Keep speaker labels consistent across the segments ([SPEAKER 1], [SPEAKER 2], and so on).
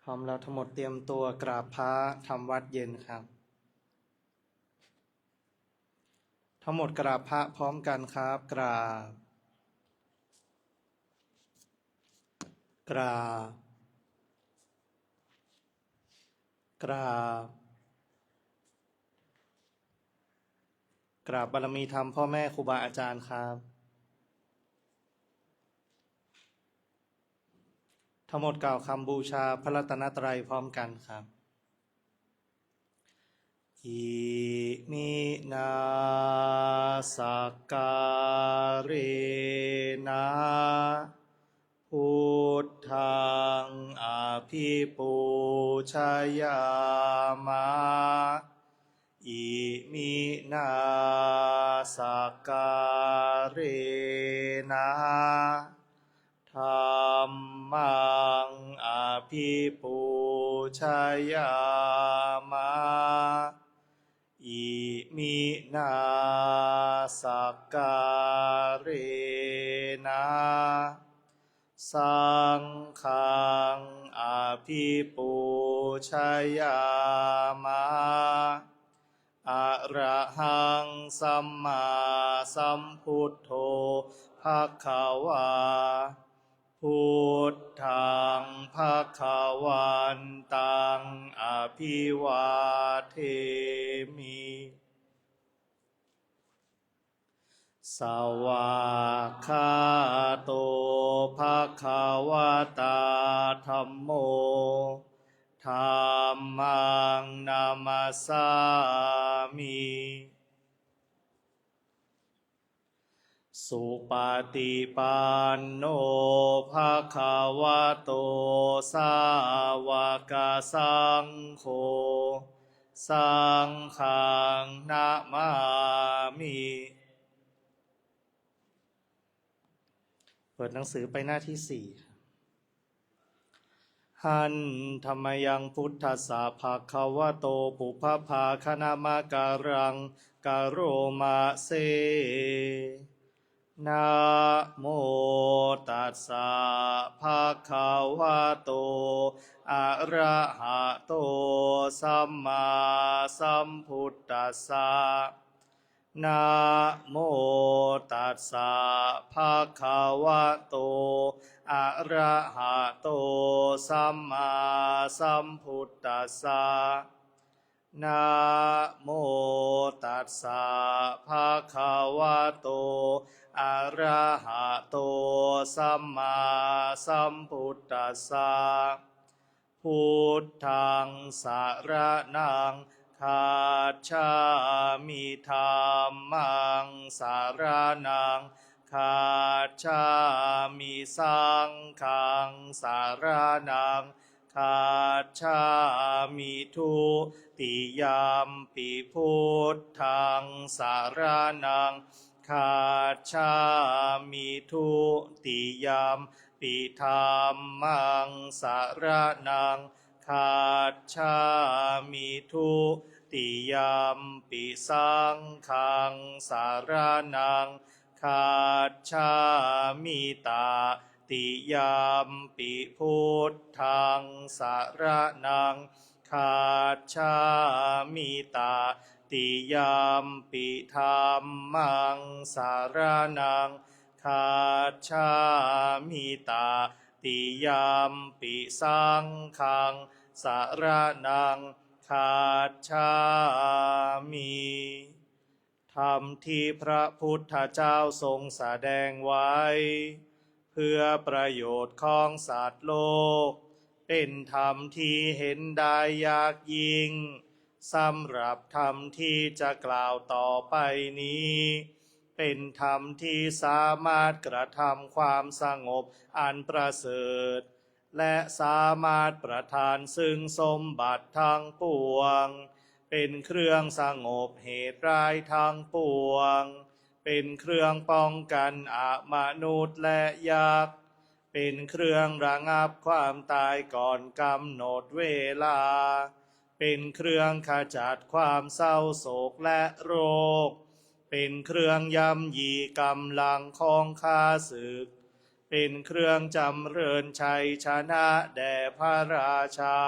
[SPEAKER 1] พร้อมแล้วทั้งหมดเตรียมตัวกราบพระทำวัดเย็นครับทั้งหมดกราบพระพร้อมกันครับกราบกราบกราบกราบบารมีธรรมพ่อแม่ครูบาอาจารย์ครับทั้งหมดกล่าวคำบูชาพระรัตนตรัยพร้อมกันครับอิมินาสการะนะพุทธังอภิปูชยามะอิมินาสการะนะธัมมังอภิปูชยามะอิมินาสการะนะสังฆังอภิปูชยามะอะระหังสัมมาสัมพุทโธภควาพุทธังภควันตังอภิวาเทมิสวากขาโตภควตาธัมโมธัมมังนามัสสามิสุปฏิปันโนภควโตสาวกสังโฆสังฆังนะมามิเปิดหนังสือไปหน้าที่4หันธรรมยังพุทธัสสะภควโตปุพพาคณามะการังกโรมาเซนะโมตัสสะภะคะวะโตอะระหะโตสัมมาสัมพุทธัสสะนะโมตัสสะภะคะวะโตอะระหะโตสัมมาสัมพุทธัสสะนะโมตัสสะภะคะวะโตอะระหะโตสัมมาสัมพุทธัสสะพุทธังสรณังคัจฉามิธัมมังสรณังคัจฉามิสังฆังสรณังคัจฉามิทุติยมปิพุทธังสรณังคัจฉามิทุติยมปิธัมมังสรณังคัจฉามิทุติยมปิสังฆังสรณังคัจฉามิตาติยมปิพุทธังสรณังคัจฉามิตาติยมปิธัมมังสรณังคัจฉามิตาติยมปิสังฆังสรณังคัจฉามิธรรมที่พระพุทธเจ้าทรงแสดงไว้เพื่อประโยชน์ของสัตว์โลกเป็นธรรมที่เห็นได้ยากยิ่งสำหรับธรรมที่จะกล่าวต่อไปนี้เป็นธรรมที่สามารถกระทำความสงบอันประเสริฐและสามารถประทานซึ่งสมบัติทั้งปวงเป็นเครื่องสงบเหตุร้ายทั้งปวงเป็นเครื่องป้องกันอมนุษย์และยักษ์เป็นเครื่องระงับความตายก่อนกำหนดเวลาเป็นเครื่องขจัดความเศร้าโศกและโรคเป็นเครื่องย่ำยีกำลังของข้าศึก เป็นเครื่องจำเริญชัยชนะแด่พระราชา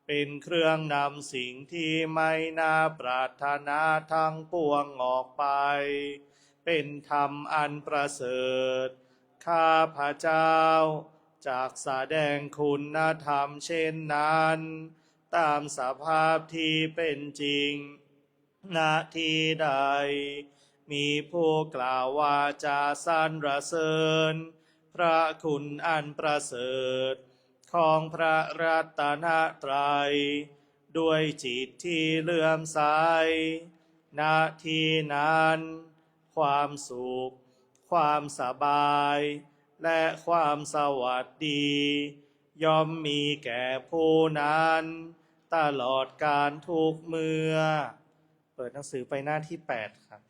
[SPEAKER 1] เป็นเครื่องนำสิ่งที่ไม่น่าปรารถนาทั้งปวงออกไปเป็นธรรมอันประเสริฐข้าพระเจ้าจากแสดงคุณธรรมเช่นนั้นตามสภาพที่เป็นจริงณที่ใดมีผู้กล่าวว่าจะสรรเสริญพระคุณอันประเสริฐของพระรัตนตรัยด้วยจิตที่เลื่อมใสณที่นั้นความสุขความสบายและความสวัสดีย่อมมีแก่ผู้นั้นตลอดกาลทุกเมื่อเปิดหนังสือไปหน้าที่8ครับ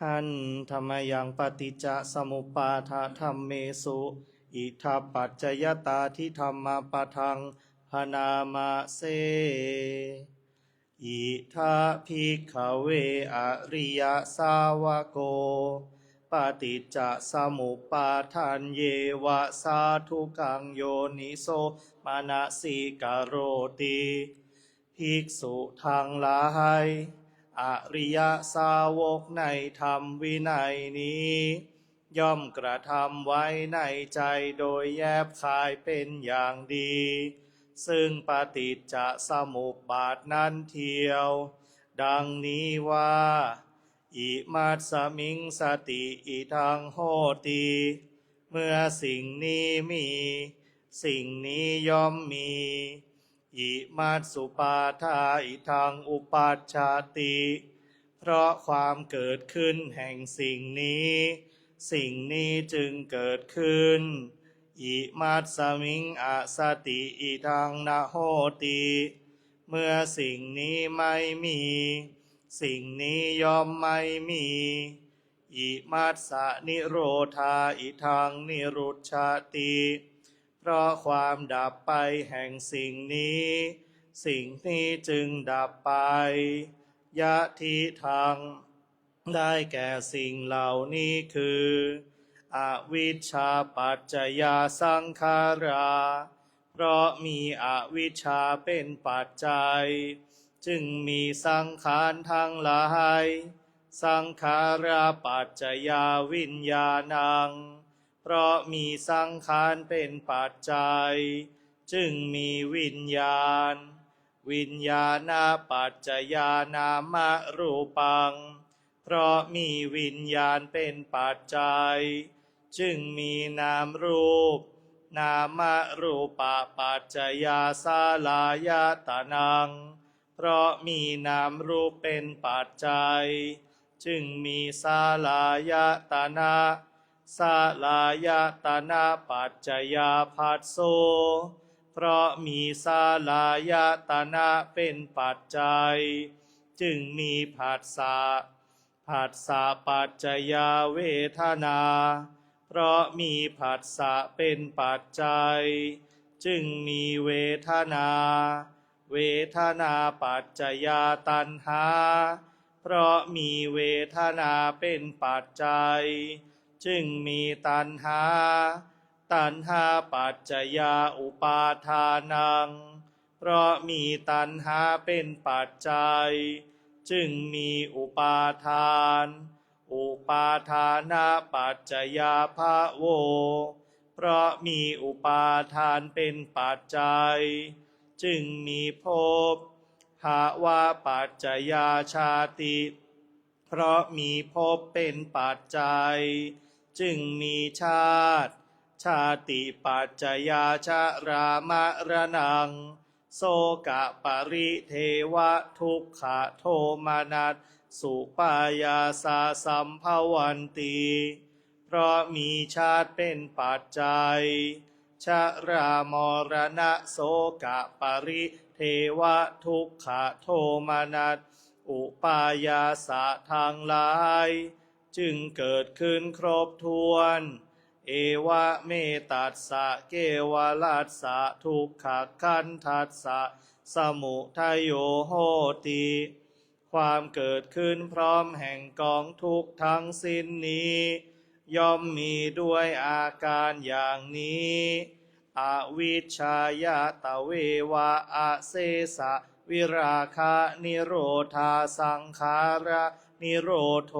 [SPEAKER 1] หันธรรมยังปฏิจจสมุปบาทธรรมเมสุอิทัปปัจจยตาทิธรรมปะทังพนามาเสอิทัภิกขเวอริยสาวโกปฏิจจสมุปบาทันเยวะสาธุกังโยนิโสมนสิกโรติภิกษุทั้งหลายอริยสาวกในธรรมวินัยนี้ย่อมกระทำไว้ในใจโดยแยบคายเป็นอย่างดีซึ่งปฏิจจสมุปบาทนั้นเทียวดังนี้ว่าอิมัสสมิงสติอิทังโหติเมื่อสิ่งนี้มีสิ่งนี้ย่อมมีอิมัสสุปาทาอิทังอุปัชชาติเพราะความเกิดขึ้นแห่งสิ่งนี้สิ่งนี้จึงเกิดขึ้นอิมัสสมิงอสติอิทังนะโหติเมื่อสิ่งนี้ไม่มีสิ่งนี้ย่อมไม่มีอิมัสสนิโรธาอิทังนิรุชาติเพราะความดับไปแห่งสิ่งนี้สิ่งนี้จึงดับไปยะทิทังได้แก่สิ่งเหล่านี้คืออวิชชาปัจจยาสังขาราเพราะมีอวิชชาเป็นปัจจัยจึงมีสังขารทั้งหลายสังขาราปัจจยาวิญญาณังเพราะมีสังขารเป็นปัจจัยจึงมีวิญญาณวิญญาณปัจจยานามรูปังเพราะมีวิญญาณเป็นปัจจัยจึงมีนามรูปนามรูปปัจจยาสาลายตนังเพราะมีนามรูปเป็นปัจจัยจึงมีสาลายตนะสาลายตนะปัจจยาภัสโสเพราะมีสาลายตนะเป็นปัจจัยจึงมีผัสสะผัสสะปัจจยาเวทนาเพราะมีผัสสะเป็นปัจจัยจึงมีเวทนาเวทนาปัจจยาตัณหาเพราะมีเวทนาเป็นปัจจัยจึงมีตัณหาตัณหาปัจจยาอุปาทานังเพราะมีตัณหาเป็นปัจจัยจึงมีอุปาทานอุปาทานาปัจจยาภโวเพราะมีอุปาทานเป็นปัจจัยจึงมีภพภาวะปัจจยาชาติเพราะมีภพเป็นปัจจัยจึงมีชาติชาติปัจจยาชรามรณังโสกะปริเทวะทุกขโทมนัสสุปายาสาสัมภวันติเพราะมีชาติเป็นปัจจัยชรามรณะโสกะปริเทวะทุกขโทมนัสอุปายาสะทางหลายจึงเกิดขึ้นครบถ้วน เอวะเมตัสสะเกวลัสสะทุกขขันธัสสะสมุทัยโยโหติความเกิดขึ้นพร้อมแห่งกองทุกข์ทั้งสิ้นนี้ย่อมมีด้วยอาการอย่างนี้อวิชชายาตเววะอาเสสะวิราคะนิโรธาสังขาระนิโรโท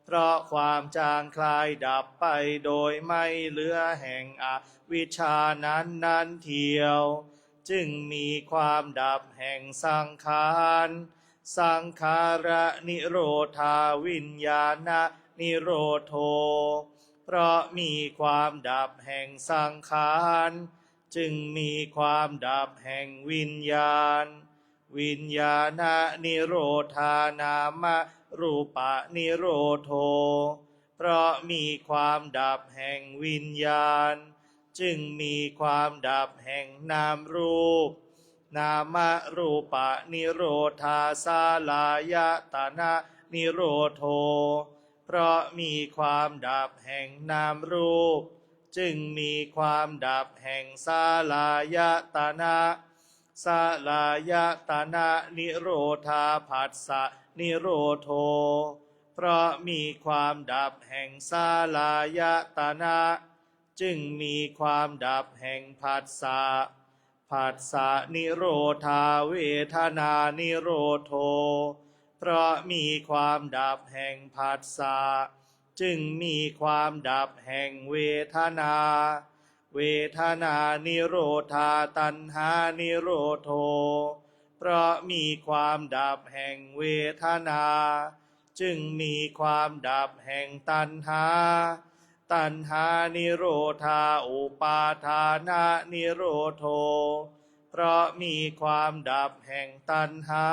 [SPEAKER 1] เพราะความจางคลายดับไปโดยไม่เหลือแห่งอวิชชานั้นเทียวจึงมีความดับแห่งสังขารสังขาระนิโรธาวิญญาณนิโรโทเพราะมีความดับแห่งสังขารจึงมีความดับแห่งวิญญาณวิญญาณนิโรธานามรูปะนิโรโทเพราะมีความดับแห่งวิญญาณจึงมีความดับแห่งนามรูปนามรูปะนิโรธาสาลายตนะนิโรโทเพราะมีความดับแห่งนามรูปจึงมีความดับแห่งสาลายตนะสาลายตนะนิโรธาผัสสะนิโรโทเพราะมีความดับแห่งสาลายตนะจึงมีความดับแห่งผัสสะผัสสะนิโรธาเวทนานิโรโทเพราะมีความดับแห่งผัสสะจึงมีความดับแห่งเวทนาเวทนานิโรธาตัณหานิโรโทเพราะมีความดับแห่งเวทนาจึงมีความดับแห่งตัณหาตัณหานิโรธาอุปาทานะนิโรโทเพราะมีความดับแห่งตัณหา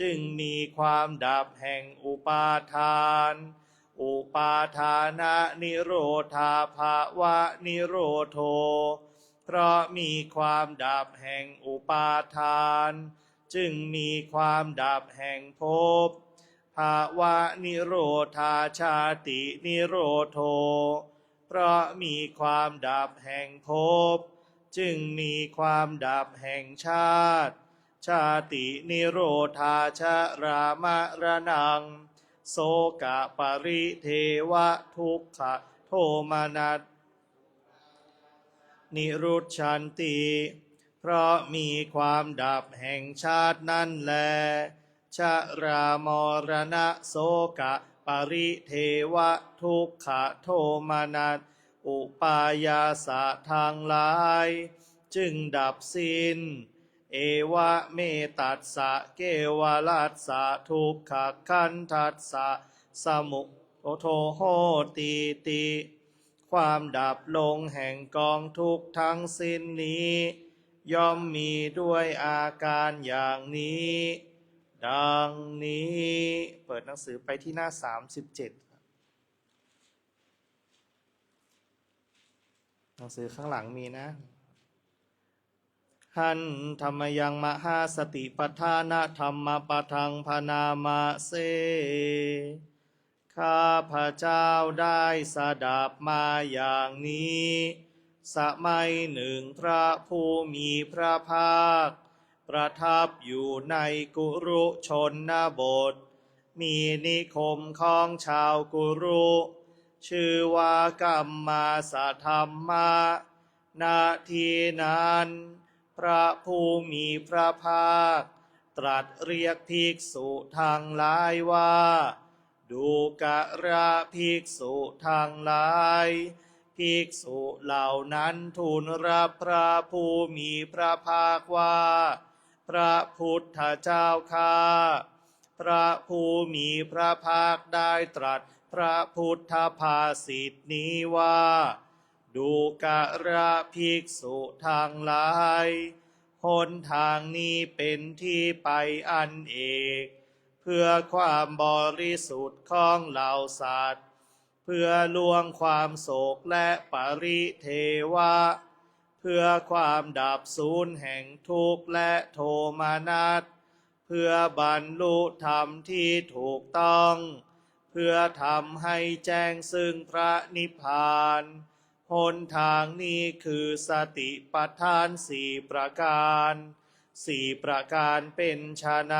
[SPEAKER 1] จึงมีความดับแห่งอุปาทานอุปาทานะนิโรธาภาวะนิโรโทเพราะมีความดับแห่งอุปาทานจึงมีความดับแห่งภพภาวะนิโรธาชาตินิโรโทเพราะมีความดับแห่งภพจึงมีความดับแห่งชาติชาตินิโรธาชรามรณังโสกะปริเทวะทุกขโทมนัสนิรุชชันติเพราะมีความดับแห่งชาตินั่นแลชรามรณะโสกะปริเทวะทุกขโทมนัสอุปายาสะทางหลายจึงดับสิ้นเอวะเมตัสสะเกวลัสสะทุกขขันธัสสะสมุโทโหติความดับลงแห่งกองทุกข์ทั้งสิ้นนี้ย่อมมีด้วยอาการอย่างนี้ดังนี้เปิดหนังสือไปที่หน้า37หนังสือข้างหลังมีนะหันธรรมยังมหาสติปัฏฐานธรรมปทังพนามาเสข้าพระเจ้าได้สดับมาอย่างนี้สมัยหนึ่งพระผู้มีพระภาคประทับอยู่ในกุรุชนบทมีนิคมของชาวกุรุชื่อว่ากัมมาสธรรมะนาทีนั้นพระผู้มีพระภาคตรัสเรียกภิกษุทั้งหลายว่าดูกระภิกษุทั้งหลายภิกษุเหล่านั้นทูลรับพระผู้มีพระภาคว่าพระพุทธเจ้าข้าพระผู้มีพระภาคได้ตรัสพระพุทธภาษิตนี้ว่าดูกระภิกษุทั้งหลายหนทางนี้เป็นที่ไปอันเอกเพื่อความบริสุทธิ์ของเหล่าสัตว์เพื่อล่วงความโศกและปริเทวะเพื่อความดับสูญแห่งทุกข์และโทมนัสเพื่อบรรลุธรรมที่ถูกต้องเ พื่อทำให้แจ้งซึ่งพระนิพพานหนทางนี้คือสติปัฏฐาน4 ประการเป็นไฉน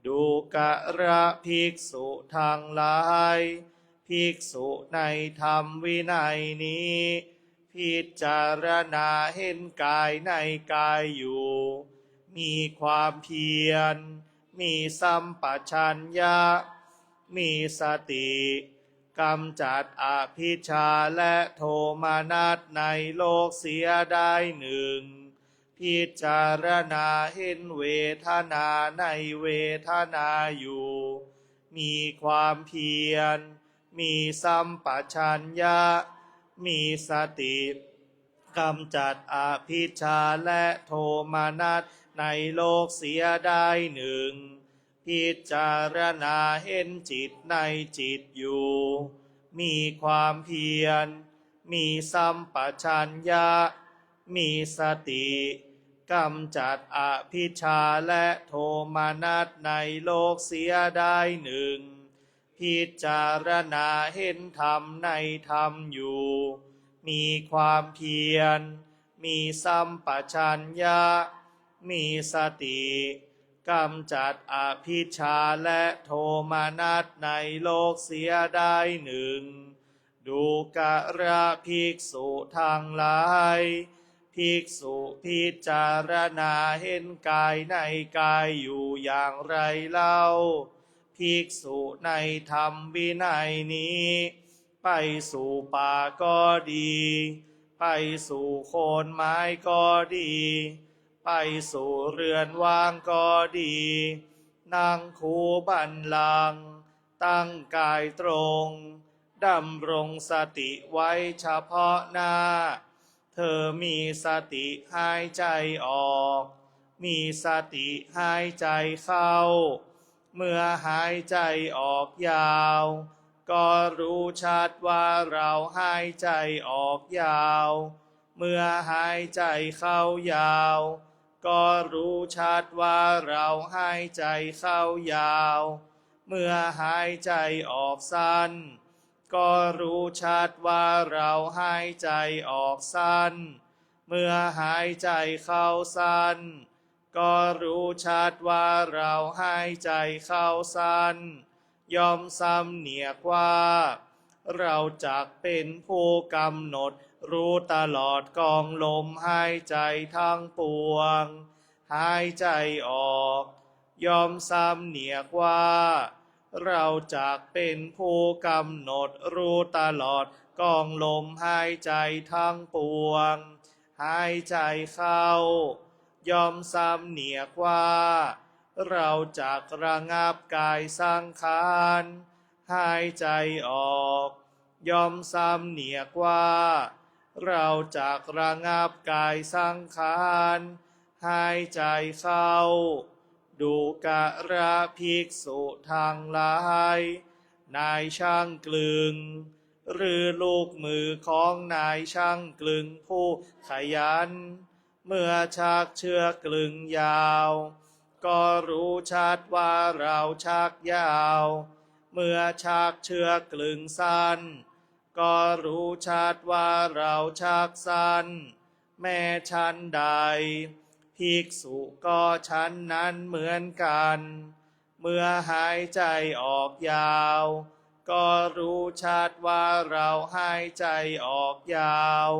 [SPEAKER 1] ดูกระภิกษุทั้งหลายภิกษุในธรรมวินัยนี้พิจารณาเห็นกายในกายอยู่มีความเพียรมีสัมปชัญญะมีสติกำจัดอภิชฌาและโทมนัสในโลกเสียได้1พิจารณาเห็นเวทนาในเวทนาอยู่มีความเพียรมีสัมปชัญญะมีสติกำจัดอภิชฌาและโทมนัสในโลกเสียได้1พิจารณาเห็นจิตในจิตอยู่มีความเพียรมีสัมปชัญญะมีสติกำจัดอภิชฌาและโทมนัสในโลกเสียได้1พิจารณาเห็นธรรมในธรรมอยู่มีความเพียรมีสัมปชัญญะมีสติกำจัดอภิชฌาและโทมนัสในโลกเสียได้1ดูกระภิกษุทั้งหลายภิกษุพิจารณาเห็นกายในกายอยู่อย่างไรเล่าภิกษุในธรรมวินัยนี้ไปสู่ป่าก็ดีไปสู่โคนไม้ก็ดีไปสู่เรือนว่างก็ดีนั่งคูบัลลังก์ตั้งกายตรงดำรงสติไว้เฉพาะหน้าเธอมีสติหายใจออกมีสติหายใจเข้าเมื่อหายใจออกยาวก็รู้ชัดว่าเราหายใจออกยาวเมื่อหายใจเข้ายาวก็รู้ชัดว่าเราหายใจเข้ายาวเมื่อหายใจออกสั้นก็รู้ชัดว่าเราหายใจออกสั้นเมื่อหายใจเข้าสั้นก็รู้ชัดว่าเราหายใจเข้าสั้นย่อมสำเนียกว่าเราจักเป็นผู้กำหนดรู้ตลอดกองลมหายใจทั้งปวงหายใจออกย่อมสำเนียกว่าเราจักเป็นผู้กำหนดรู้ตลอดกองลมหายใจทั้งปวงหายใจเข้าย่อมสำเนียกว่าเราจักระงับกายสังขารหายใจออกย่อมสำเนียกว่าเราจักระงับกายสังขารหายใจเข้าดูกระภิกษุทั้งหลายนายช่างกลึงหรือลูกมือของนายช่างกลึงผู้ขยันเมื่อชักเชือกกลึงยาวก็รู้ชัดว่าเราชักยาวเมื่อชักเชือกกลึงสั้นก็รู้ชัดว่าเราชักสั้นแม้ชั้นใดภิกษุก็ชั้นนั้นเหมือนกันเมื่อหายใจออกยาวก็รู้ชัดว่าเราหายใจออกยาว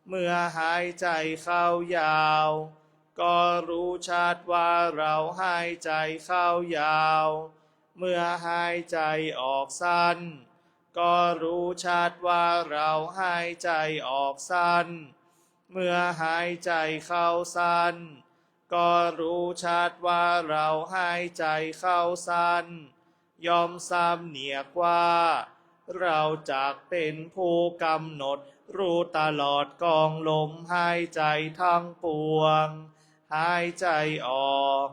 [SPEAKER 1] เมื่อหายใจเข้ายาวก็รู้ชัดว่าเราหายใจเข้ายาวเมื่อหายใจออกสั้นก็รู้ชัดว่าเราหายใจออกสั้นเมื่อหายใจเข้าสั้นก็รู้ชัดว่าเราหายใจเข้าสั้นย่อมสำเนียกว่าเราจักเป็นผู้กำหนดรู้ตลอดกองลมหายใจทั้งปวงหายใจออก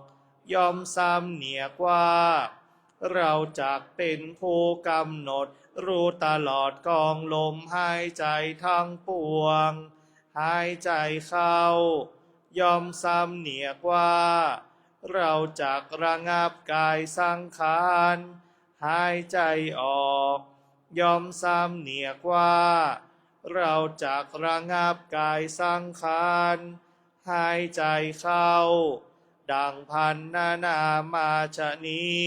[SPEAKER 1] ย่อมสำเนียกว่าเราจักเป็นผู้กำหนดรู้ตลอดกองลมหายใจทั้งปวงหายใจเข้าย่อมสำเนียกว่าเราจักระงับกายสังขาร หายใจออกย่อมซ้ำเนียกว่าเราจักระงับกายสังขารหายใจเข้าดังพันนามาชนี้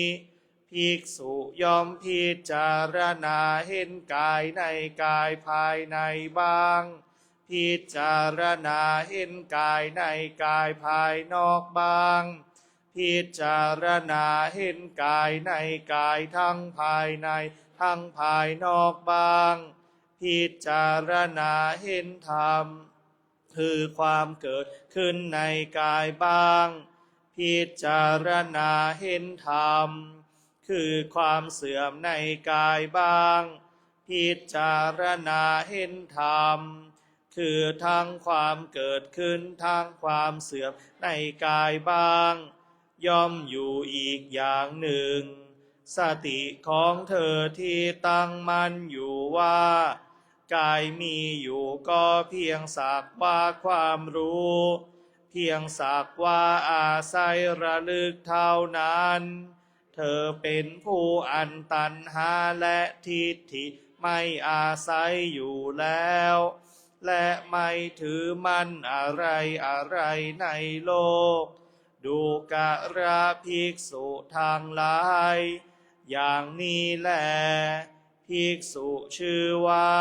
[SPEAKER 1] ภิกษุย่อมพิจารณาเห็นกายในกายภายในบ้างพิจารณาเห็นกายในกายภายนอกบ้างพิจารณาเห็นกายในกายทั้งภายในทั้งภายนอกบ้างพิจารณาเห็นธรรมคือความเกิดขึ้นในกายบ้างพิจารณาเห็นธรรมคือความเสื่อมในกายบ้างพิจารณาเห็นธรรมคือทั้งความเกิดขึ้นทั้งความเสื่อมในกายบ้างย่อมอยู่อีกอย่างหนึ่งสติของเธอที่ตั้งมั่นอยู่ว่ากายมีอยู่ก็เพียงสักว่าความรู้เพียงสักว่าอาศัยระลึกเท่านั้นเธอเป็นผู้อันตัณหาและทิฏฐิไม่อาศัยอยู่แล้วและไม่ถือมั่นอะไรอะไรในโลกดูกระภิกษุทางหลายอย่างนี้แลภิกษุชื่อว่า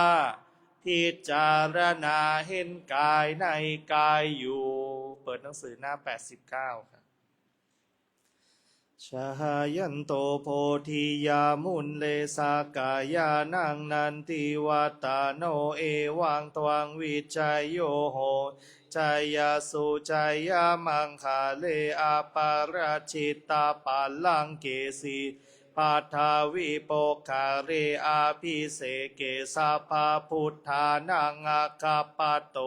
[SPEAKER 1] พิจารณาเห็นกายในกายอยู่เปิดหนังสือหน้า89ครับชายันโตโพธิยามุนเลสากายานังนันติวัตาโนเอวังตวังวิจัยโยโหจายาสุจายามังคาเลอาปาราชิตาปัลลังเกสีปัทาวิโปคาเรอาภิเสเกสัพพพุทธานังอาคาปโต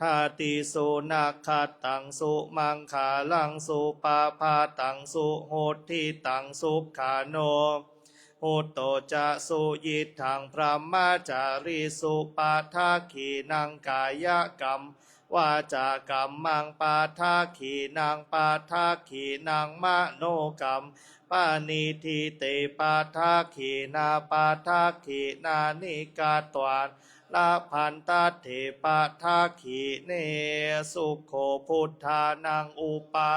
[SPEAKER 1] ทาติสุนักขตังสุมังคาลังสุปาพาตังสุโหติตังสุขาโนโหโตจะสุยิทังพระมจาริสุปาทาขีนังกายกรรมวาจากรรมังปาทาขีนังปาทาขีนังมโนกรรมปานิทิเตปาทาขีนาปาทาขีนานิกาตวานลาพันตาเถปาทาขีเนสุโขพุทธานังอุปา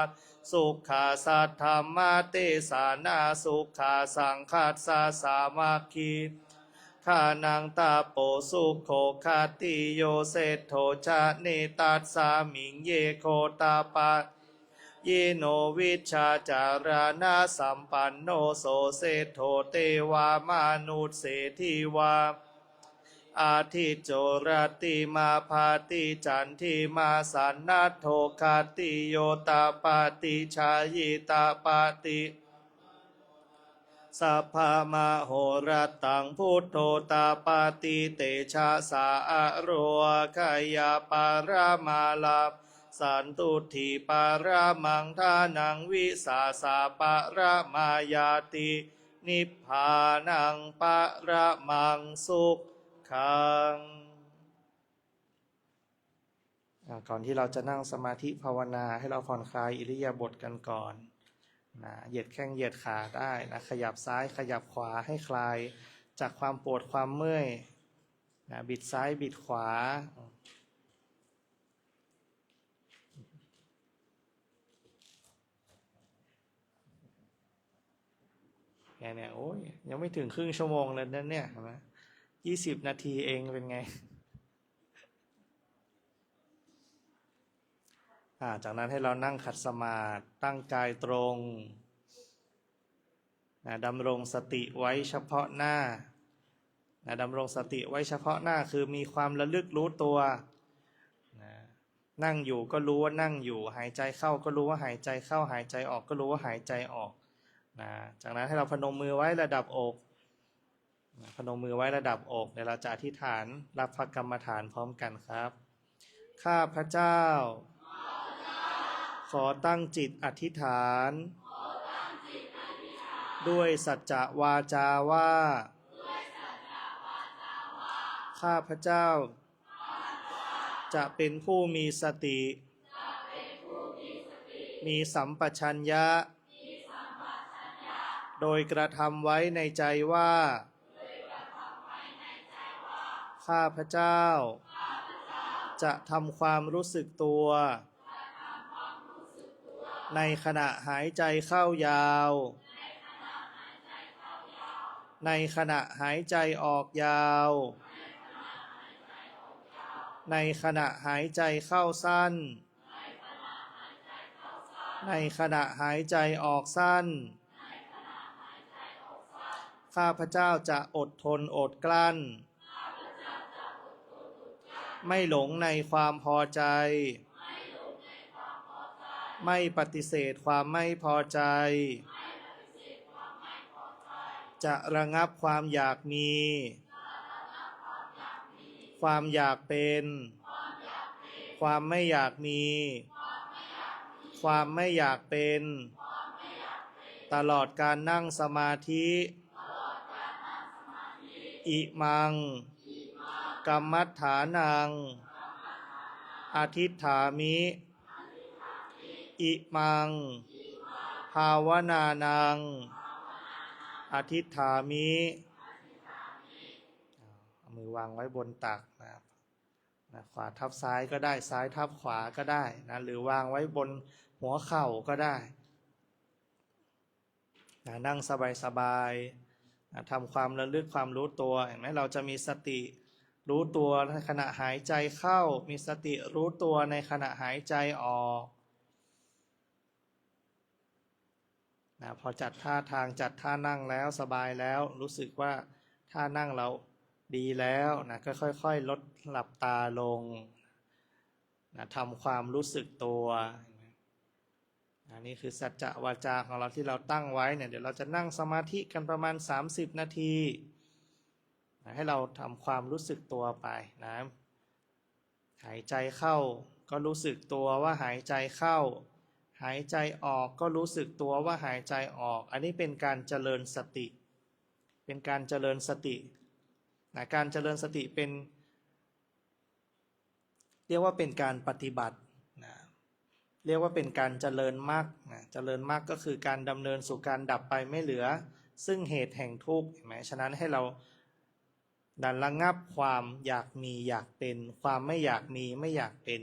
[SPEAKER 1] สุขาสัทธรรมเตสานาสุขาสังคัสสะสามัคคีข้านังตาโปสุโขคาติโยเสโทชะเนตัสสามิงเยโคตาปะเยโนวิชาจารานาสัมปันโนโสเสโทเตวามานุเสทิวาอาทิโจรติมาภาติจันทิมาสันนัทโทคาติโยตาปาติชายิตาปาติสัพพะมโหรตังพุทโธตาปาติเตชะสาอะโรคายาปารามาลาสันตุถิปารามังทานังวิสาสาปาระมายาตินิพพานังปะระมังสุขขังก่อนที่เราจะนั่งสมาธิภาวนาให้เราผ่อนคลายอิริยาบถกันก่อนนะเหยียดแข้งเหยียดขาได้นะขยับซ้ายขยับขวาให้คลายจากความปวดความเมื่อยนะบิดซ้ายบิดขวาเนี่ยโอ้ยยังไม่ถึงครึ่งชั่วโมงเลยนั่นเนี่ยเห็นไหม20 นาทีเองเป็นไงจากนั้นให้เรานั่งขัดสมาธิตั้งกายตรงนะดำรงสติไว้เฉพาะหน้านะดำรงสติไว้เฉพาะหน้าคือมีความระลึกรู้ตัวนะนั่งอยู่ก็รู้ว่านั่งอยู่หายใจเข้าก็รู้ว่าหายใจเข้าหายใจออกก็รู้ว่าหายใจออกนะจากนั้นให้เราพนมมือไว้ระดับอกพนมมือไว้ระดับอกเดี๋ยวเราจะอธิษฐานรับพระกรรมฐานพร้อมกันครับข้าพระเจ้าขอตั้งจิตอธิษฐานด้วยสัจจะวาจาว่าข้าพระเจ้าจะเป็นผู้มีสติมีสัมปชัญญะ โดยกระทำไว้ในใจว่าข้าพเจ้าจะทำความรู้สึกตัวในขณะหายใจเข้ายาวในขณะหายใจออกยาวในขณะหายใจเข้าสั้นในขณะหายใจออกสั้นข้าพเจ้าจะอดทนอดกลั้นไม่หลงในความพอใจไม่ปฏิเสธความไม่พอใจจะระงับความอยากมีความอยากเป็นความไม่อยากมีความไม่อยากเป็นตลอดการนั่งสมาธิอิมังกัมมัฏฐานังอธิฏฐามิอิมังภาวนานังอธิฏฐามิเอามือวางไว้บนตักนะครับขวาทับซ้ายก็ได้ซ้ายทับขวาก็ได้นะหรือวางไว้บนหัวเข่าก็ได้นั่งสบายๆทำความระลึกความรู้ตัวเห็นไหมเราจะมีสติรู้ตัวในขณะหายใจเข้ามีสติรู้ตัวในขณะหายใจออกพอจัดท่าทางจัดท่านั่งแล้วสบายแล้วรู้สึกว่าท่านั่งเราดีแล้วนะก็ค่อยๆลดหลับตาลงนะทำความรู้สึกตัวนี่คือสัจจะวาจาของเราที่เราตั้งไว้เนี่ยเดี๋ยวเราจะนั่งสมาธิกันประมาณ30 นาทีนะให้เราทำความรู้สึกตัวไปนะหายใจเข้าก็รู้สึกตัวว่าหายใจเข้าหายใจออกก็รู้สึกตัวว่าหายใจออกอันนี้เป็นการเจริญสติเป็นการเจริญสตินะการเจริญสติเป็นเรียกว่าเป็นการปฏิบัตินะเรียกว่าเป็นการเจริญมรรคนะเจริญมรรคก็คือการดำเนินสู่การดับไปไม่เหลือซึ่งเหตุแห่งทุกข์เห็นไหมฉะนั้นให้เราดันระงับความอยากมีอยากเป็นความไม่อยากมีไม่อยากเป็น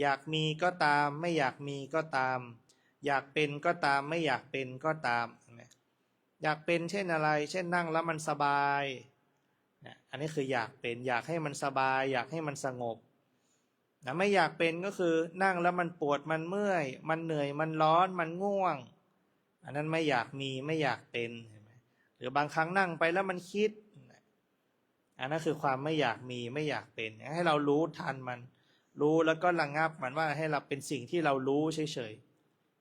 [SPEAKER 1] อยากมีก็ตามไม่อยากมีก็ตามอยากเป็นก็ตามไม่อยากเป็นก็ตามอยากเป็นเช่นอะไรเช่นนั่งแล้วมันสบายอันนี้คืออยากเป็นอยากให้มันสบายอยากให้มันสงบไม่อยากเป็นก็คือนั่งแล้วมันปวดมันเมื่อยมันเหนื่อยมันร้อนมันง่วงอันนั้นไม่อยากมีไม่อยากเป็นหรือบางครั้งนั่งไปแล้วมันคิดอันนั้นคือความไม่อยากมีไม่อยากเป็นให้เรารู้ทันมันรู้แล้วก็ระงับมันว่าให้เราเป็นสิ่งที่เรารู้เฉย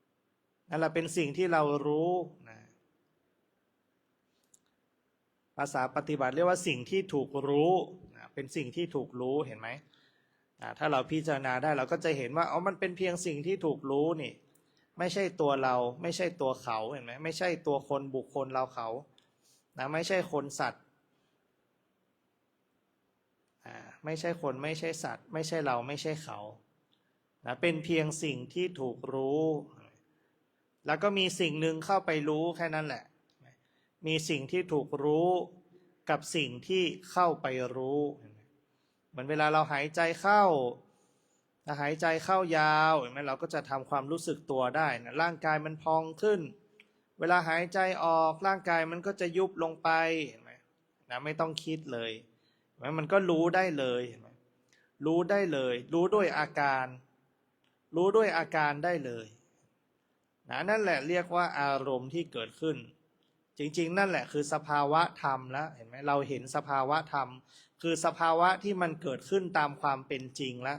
[SPEAKER 1] ๆนั่นแหละเป็นสิ่งที่เรารู้นะภาษาปฏิบัติเรียกว่าสิ่งที่ถูกรู้เป็นสิ่งที่ถูกรู้เห็นไหมถ้าเราพิจารณาได้เราก็จะเห็นว่ามันเป็นเพียงสิ่งที่ถูกรู้นี่ไม่ใช่ตัวเราไม่ใช่ตัวเขาเห็นไหมไม่ใช่ตัวคนบุคคลเราเขานะไม่ใช่คนสัตว์ไม่ใช่คนไม่ใช่สัตว์ไม่ใช่เราไม่ใช่เขานะเป็นเพียงสิ่งที่ถูกรู้แล้วก็มีสิ่งหนึ่งเข้าไปรู้แค่นั้นแหละมีสิ่งที่ถูกรู้กับสิ่งที่เข้าไปรู้เหมือนเวลาเราหายใจเข้าหายใจเข้ายาวเห็นไหมเราก็จะทำความรู้สึกตัวได้นะร่างกายมันพองขึ้นเวลาหายใจออกร่างกายมันก็จะยุบลงไปเห็นไหมนะไม่ต้องคิดเลยมันก็รู้ได้เลยรู้ได้เลยรู้ด้วยอาการรู้ด้วยอาการได้เลยนั่นแหละเรียกว่าอารมณ์ที่เกิดขึ้นจริงๆนั่นแหละคือสภาวะธรรมแล้วเห็นไหมเราเห็นสภาวะธรรมคือสภาวะที่มันเกิดขึ้นตามความเป็นจริงแล้ว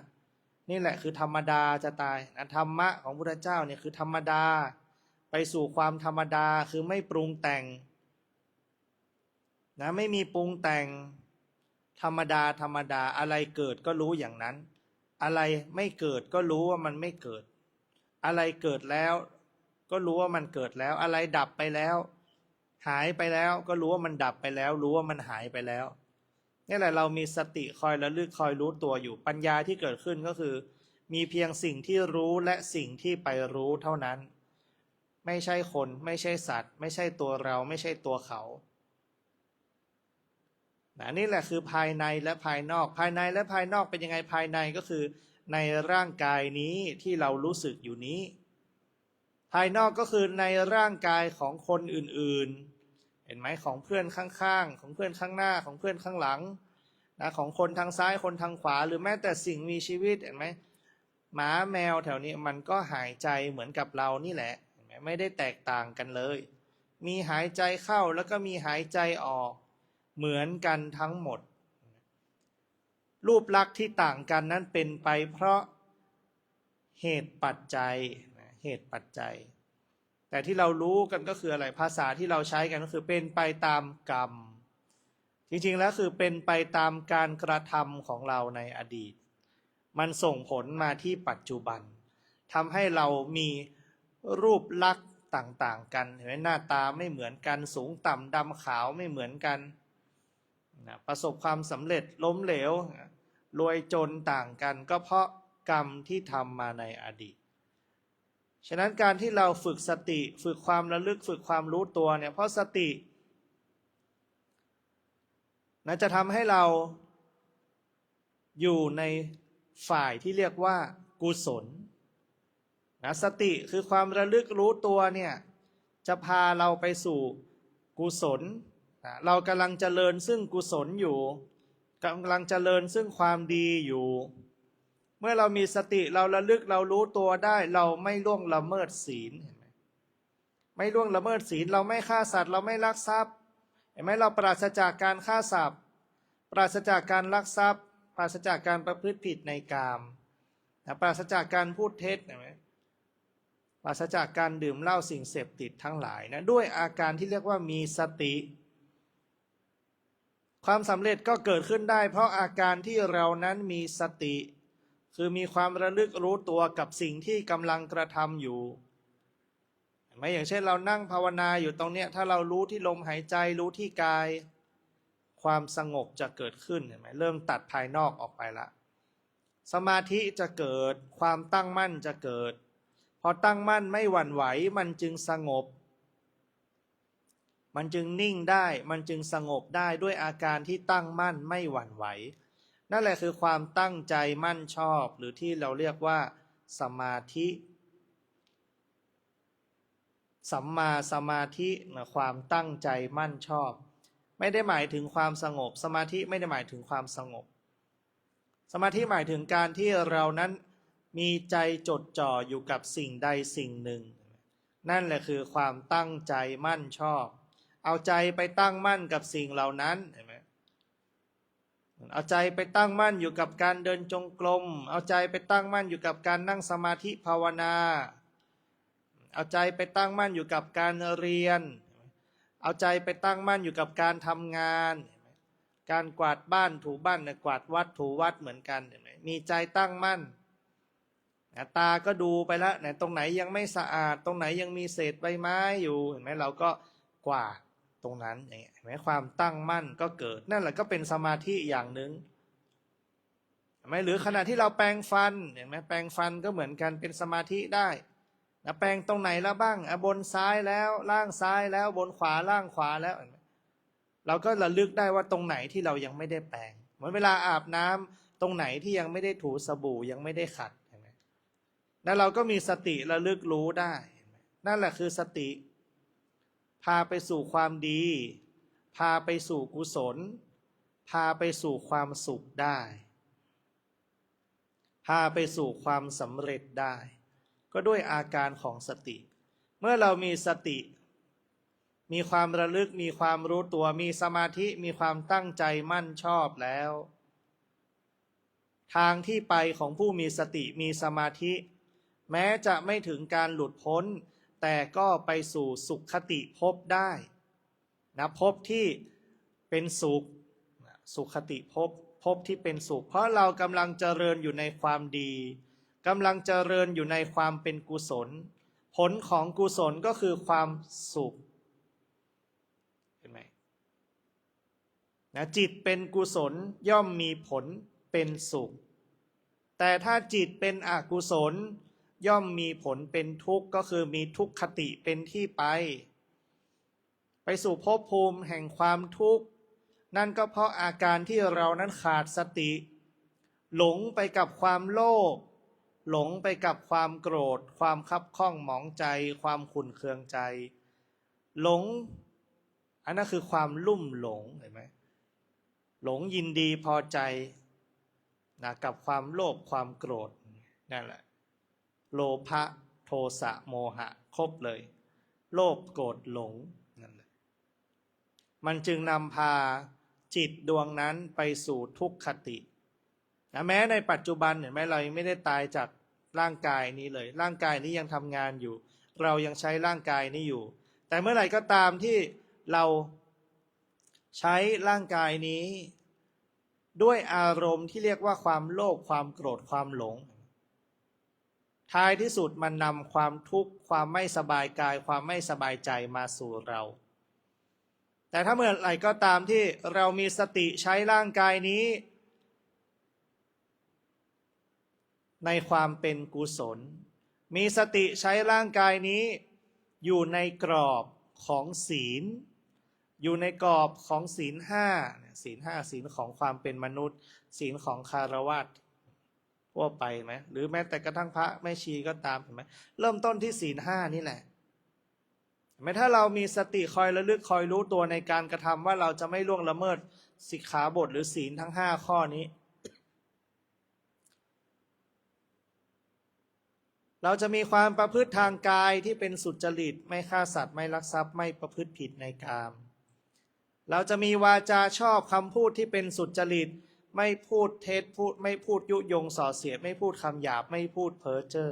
[SPEAKER 1] นี่แหละคือธรรมดาจะตายธรรมะของพระพุทธเจ้าเนี่ยคือธรรมดาไปสู่ความธรรมดาคือไม่ปรุงแต่งไม่มีปรุงแต่งธรรมดาธรรมดาอะไรเกิดก็รู้อย่างนั้นอะไรไม่เกิดก็รู้ว่ามันไม่เกิดอะไรเกิดแล้วก็รู้ว่ามันเกิดแล้วอะไรดับไปแล้วหายไปแล้วก็รู้ว่ามันดับไปแล้วรู้ว่ามันหายไปแล้วนี่แหละเรามีสติคอยระลึกคอยรู้ตัวอยู่ปัญญาที่เกิดขึ้นก็คือมีเพียงสิ่งที่รู้และสิ่งที่ไปรู้เท่านั้น ไม่ใช่คนไม่ใช่สัตว์ไม่ใช่ตัวเราไม่ใช่ตัวเขานี่แหละคือภายในและภายนอกภายในและภายนอกเป็นยังไงภายในก็คือในร่างกายนี้ที่เรารู้สึกอยู่นี้ภายนอกก็คือในร่างกายของคนอื่นๆเห็นไหมของเพื่อนข้างๆของเพื่อนข้างหน้าของเพื่อนข้างหลังนะของคนทางซ้ายคนทางขวาหรือแม้แต่สิ่งมีชีวิตเห็นไหมหมาแมวแถวนี้มันก็หายใจเหมือนกับเรานี่แหละเห็นไหมไม่ได้แตกต่างกันเลยมีหายใจเข้าแล้วก็มีหายใจออกเหมือนกันทั้งหมดรูปลักษณ์ที่ต่างกันนั้นเป็นไปเพราะเหตุปัจจัยเหตุปัจจัยแต่ที่เรารู้กันก็คืออะไรภาษาที่เราใช้กันก็คือเป็นไปตามกรรมจริงๆแล้วคือเป็นไปตามการกระทำของเราในอดีตมันส่งผลมาที่ปัจจุบันทำให้เรามีรูปลักษณ์ต่างๆกันเห็นไหมหน้าตาไม่เหมือนกันสูงต่ำดำขาวไม่เหมือนกันประสบความสำเร็จล้มเหลวรวยจนต่างกันก็เพราะกรรมที่ทำมาในอดีตฉะนั้นการที่เราฝึกสติฝึกความระลึกฝึกความรู้ตัวเนี่ยเพราะสติจะทำให้เราอยู่ในฝ่ายที่เรียกว่ากุศลสติคือความระลึกรู้ตัวเนี่ยจะพาเราไปสู่กุศลเรากำลังเจริญซึ่งกุศลอยู่กำลังเจริญซึ่งความดีอยู่เมื่อเรามีสติเราระลึกเรารู้ตัวได้เราไม่ล่วงละเมิดศีลเห็นไหมไม่ล่วงละเมิดศีลเราไม่ฆ่าสัตว์เราไม่ลักทรัพย์เห็นไหมเราปราศจากการฆ่าสัตว์ปราศจากการลักทรัพย์ปราศจากการประพฤติผิดในกามปราศจากการพูดเท็จเห็นไหมปราศจากการดื่มเหล้าสิ่งเสพติดทั้งหลายนะด้วยอาการที่เรียกว่ามีสติความสำเร็จก็เกิดขึ้นได้เพราะอาการที่เรานั้นมีสติคือมีความระลึกรู้ตัวกับสิ่งที่กำลังกระทำอยู่เห็นไหมอย่างเช่นเรานั่งภาวนาอยู่ตรงเนี้ยถ้าเรารู้ที่ลมหายใจรู้ที่กายความสงบจะเกิดขึ้นเห็นไหมเริ่มตัดภายนอกออกไปละสมาธิจะเกิดความตั้งมั่นจะเกิดพอตั้งมั่นไม่หวั่นไหวมันจึงสงบมันจึงนิ่งได้มันจึงสงบได้ด้วยอาการที่ตั้งมั่นไม่หวั่นไหวนั่นแหละคือความตั้งใจมั่นชอบหรือที่เราเรียกว่าสมาธิสัมมาสมาธิความตั้งใจมั่นชอบไม่ได้หมายถึงความสงบสมาธิไม่ได้หมายถึงความสงบสมาธิหมายถึงการที่เรานั้นมีใจจดจ่ออยู่กับสิ่งใดสิ่งหนึ่งนั่นแหละคือความตั้งใจมั่นชอบเอาใจไปตั้งมั่นกับสิ่งเหล่านั้นเห็นไหมเอาใจไปตั้งมั่นอยู่กับการเดินจงกรมเอาใจไปตั้งมั่นอยู่กับการนั่งสมาธิภาวนาเอาใจไปตั้งมั่นอยู่กับการเรียนเอาใจไปตั้งมั่นอยู่กับการทำงานการกวาดบ้านถูบ้านกวาดวัดถูวัดเหมือนกันเห็นไหมมีใจตั้งมั่นตาก็ดูไปแล้วตรงไหนยังไม่สะอาดตรงไหนยังมีเศษใบไม้อยู่เห็นไหมเราก็กวาดตรงนั้นเห็นไหมความตั้งมั่นก็เกิดนั่นแหละก็เป็นสมาธิอย่างหนึ่งเห็นไหมหรือขณะที่เราแปรงฟันเห็นไหมแปรงฟันก็เหมือนกันเป็นสมาธิได้แปรงตรงไหนแล้วบ้างบนซ้ายแล้วล่างซ้ายแล้วบนขวาล่างขวาแล้วเห็นไหมเราก็ระลึกได้ว่าตรงไหนที่เรายังไม่ได้แปรงเหมือนเวลาอาบน้ำตรงไหนที่ยังไม่ได้ถูสบู่ยังไม่ได้ขัดเห็นไหมแล้วเราก็มีสติระลึกรู้ได้นั่นแหละคือสติพาไปสู่ความดีพาไปสู่กุศลพาไปสู่ความสุขได้พาไปสู่ความสำเร็จได้ก็ด้วยอาการของสติเมื่อเรามีสติมีความระลึกมีความรู้ตัวมีสมาธิมีความตั้งใจมั่นชอบแล้วทางที่ไปของผู้มีสติมีสมาธิแม้จะไม่ถึงการหลุดพ้นแต่ก็ไปสู่สุขคติภพได้นะภพที่เป็นสุขสุขคติภพที่เป็นสุขเพราะเรากำลังเจริญอยู่ในความดีกำลังเจริญอยู่ในความเป็นกุศลผลของกุศลก็คือความสุขเห็นไหมนะจิตเป็นกุศลย่อมมีผลเป็นสุขแต่ถ้าจิตเป็นอกุศล ย่อมมีผลเป็นทุกข์ก็คือมีทุกขติเป็นที่ไปสู่ภพภูมิแห่งความทุกข์นั่นก็เพราะอาการที่เรานั้นขาดสติ หลงไปกับความโลภหลงไปกับความโกรธความคับข้องหมองใจความขุ่นเคืองใจหลงอันนั้นคือความลุ่มหลงเห็นไหมหลงยินดีพอใจนะกับความโลภความโกรธนั่นแหละโลภะโทสะโมหะครบเลยโลภโกรธหลงนั่นแหละมันจึงนำพาจิตดวงนั้นไปสู่ทุกขตินะแม้ในปัจจุบันเห็นไหมเรายังไม่ได้ตายจากร่างกายนี้เลยร่างกายนี้ยังทำงานอยู่เรายังใช้ร่างกายนี้อยู่แต่เมื่อไหร่ก็ตามที่เราใช้ร่างกายนี้ด้วยอารมณ์ที่เรียกว่าความโลภความโกรธความหลงท้ายที่สุดมันนำความทุกข์ความไม่สบายกายความไม่สบายใจมาสู่เราแต่ถ้าเมื่อไหร่ก็ตามที่เรามีสติใช้ร่างกายนี้ในความเป็นกุศลมีสติใช้ร่างกายนี้อยู่ในกรอบของศีลอยู่ในกรอบของศีลห้าศีลของความเป็นมนุษย์ศีลของคฤหัสถ์ทั่วไปไหมหรือแม้แต่กระทั่งพระแม่ชีก็ตามเห็นไหมเริ่มต้นที่ศีลห้านี่แหละถ้าเรามีสติคอยระลึกคอยรู้ตัวในการกระทำว่าเราจะไม่ล่วงละเมิดสิกขาบทหรือศีลทั้ง5ข้อนี้เราจะมีความประพฤติทางกายที่เป็นสุจริตไม่ฆ่าสัตว์ไม่ลักทรัพย์ไม่ประพฤติผิดในกามเราจะมีวาจาชอบคำพูดที่เป็นสุจริตไม่พูดเท็จไม่พูดยุยงส่อเสียดไม่พูดคำหยาบไม่พูดเพ้อเจ้อ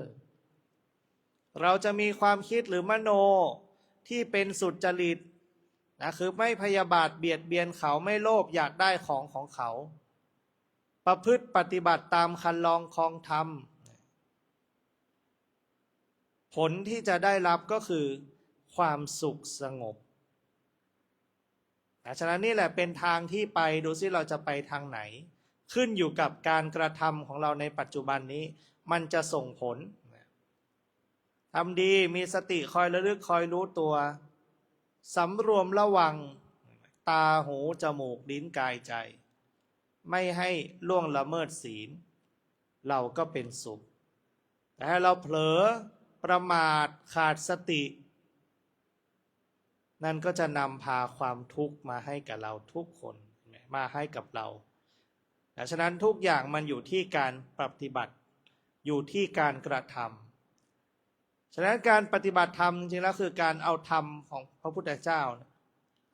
[SPEAKER 1] เราจะมีความคิดหรือมโนที่เป็นสุจริตนะคือไม่พยาบาทเบียดเบียนเขาไม่โลภอยากได้ของเขาประพฤติปฏิบัติตามคันลองคองธรรมผลที่จะได้รับก็คือความสุขสงบฉะนั้นนี่แหละเป็นทางที่ไปดูซิเราจะไปทางไหนขึ้นอยู่กับการกระทำของเราในปัจจุบันนี้มันจะส่งผลทำดีมีสติคอยระลึกคอยรู้ตัวสำรวมระวังตาหูจมูกลิ้นกายใจไม่ให้ล่วงละเมิดศีลเราก็เป็นสุขแต่ถ้าเราเผลอประมาทขาดสตินั่นก็จะนำพาความทุกข์มาให้กับเราทุกคนมาให้กับเราฉะนั้นทุกอย่างมันอยู่ที่การปฏิบัติอยู่ที่การกระทำฉะนั้นการปฏิบัติธรรมจริงๆแล้วคือการเอาธรรมของพระพุทธเจ้า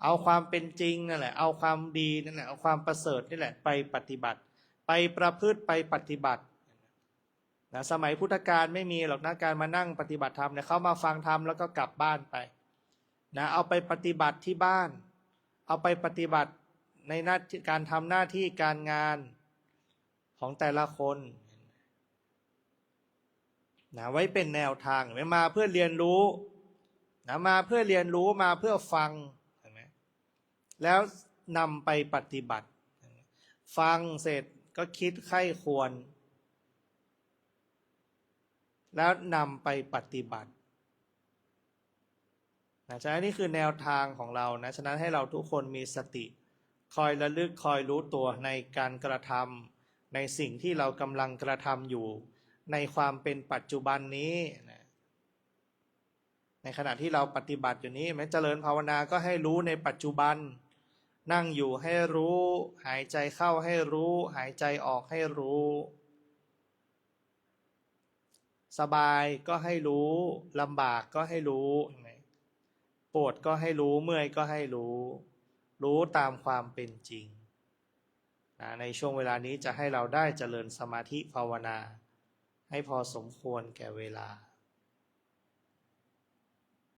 [SPEAKER 1] เอาความเป็นจริงนั่นแหละเอาความดีนั่นแหละเอาความประเสริฐนี่แหละไปปฏิบัติไปประพฤติไปปฏิบัติสมัยพุทธกาลไม่มีหรอกนะการมานั่งปฏิบัติธรรมเนี่ยเขามาฟังธรรมแล้วก็กลับบ้านไปเอาไปปฏิบัติที่บ้านเอาไปปฏิบัติในหน้าการทำหน้าที่การงานของแต่ละคนไว้เป็นแนวทางไม่มาเพื่อเรียนรู้มาเพื่อเรียนรู้มาเพื่อฟังแล้วนำไปปฏิบัติฟังเสร็จก็คิดไข้ควรแล้วนำไปปฏิบัติฉะนั้นนี่คือแนวทางของเราฉะนั้นให้เราทุกคนมีสติคอยระลึกคอยรู้ตัวในการกระทำในสิ่งที่เรากำลังกระทำอยู่ในความเป็นปัจจุบันนี้ในขณะที่เราปฏิบัติอยู่นี้แม้เจริญภาวนาก็ให้รู้ในปัจจุบันนั่งอยู่ให้รู้หายใจเข้าให้รู้หายใจออกให้รู้สบายก็ให้รู้ลำบากก็ให้รู้ปวดก็ให้รู้เมื่อยก็ให้รู้ตามความเป็นจริงในช่วงเวลานี้จะให้เราได้เจริญสมาธิภาวนาให้พอสมควรแก่เวลา